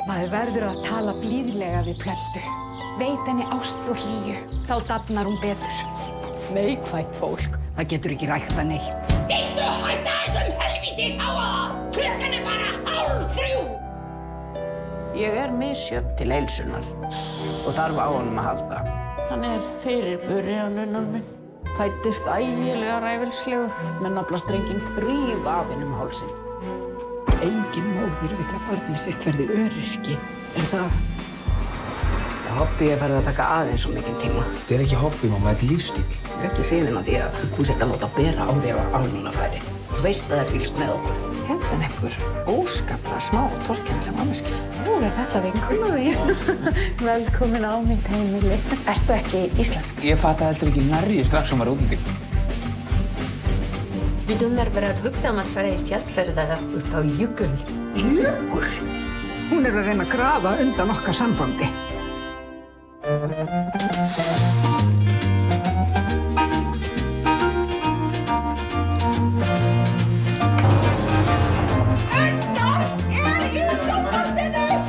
Maður verður að tala blíðlega við plöntu. Veit henni ást og hlýju. Þá dafnar hún betur. Neikvætt fólk. Það getur ekki rækta neitt. Viltu hætta þessum helvítis hávaða? Klukkan er bara 2:30. Ég er misjöfn til heilsunnar og þarf á honum að halda. Hann er fyrirburi á nunnur minn. Fæddist ægilega ræfilslegur með naflastrenginn þrífa af hinn hálsinn. Engin móðir vill að barnið sitt verði öryrki. Er það? Hobby er farið að taka aðeins svo mikinn tíma. Þetta er ekki hobby, mamma, þetta er lífstíll. Ég er ekki hrifin af því að þú sért að láta bera á þér á almannafæri. Þú veist að það er fylgst með okkur. Hendan einhver óskaplega smá og torkennilega manneskja. Nú er þetta vinkona því. Velkomin á mitt heimili. Ertu ekki íslensk? Ég fattaði heldur ekki nærri strax sem var útlending. Við dunnar verið að hugsa að fara í tjaldferð upp á jökul. Jökul? Hún er að reyna að grafa undan okkar sambandi.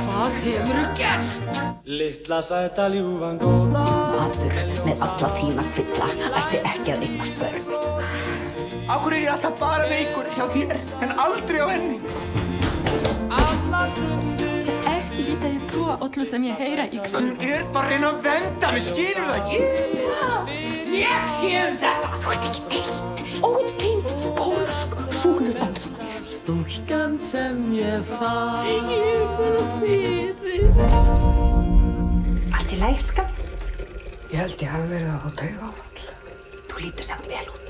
Hvað hefurðu gert? Litla sæta ljúfan góða. Maður með alla þína kvilla ætti ekki að eignast börn. Á hverju er ég alltaf bara veikur hjá þér, en aldrei á henni? Ekki geta ég trúa öllu sem ég heyra í kvöld. Ég er bara að reyna að venda mig, skilur það ekki? Ég sé þetta. Þú ert ekki neitt. Ótýnd pólsk súludansmaður. Stúlkan sem ég fann. Ég er bara fyrir. Allt í lagi, skan? Ég held ég hafi verið að fá taugaáfall. Þú lítur samt vel út.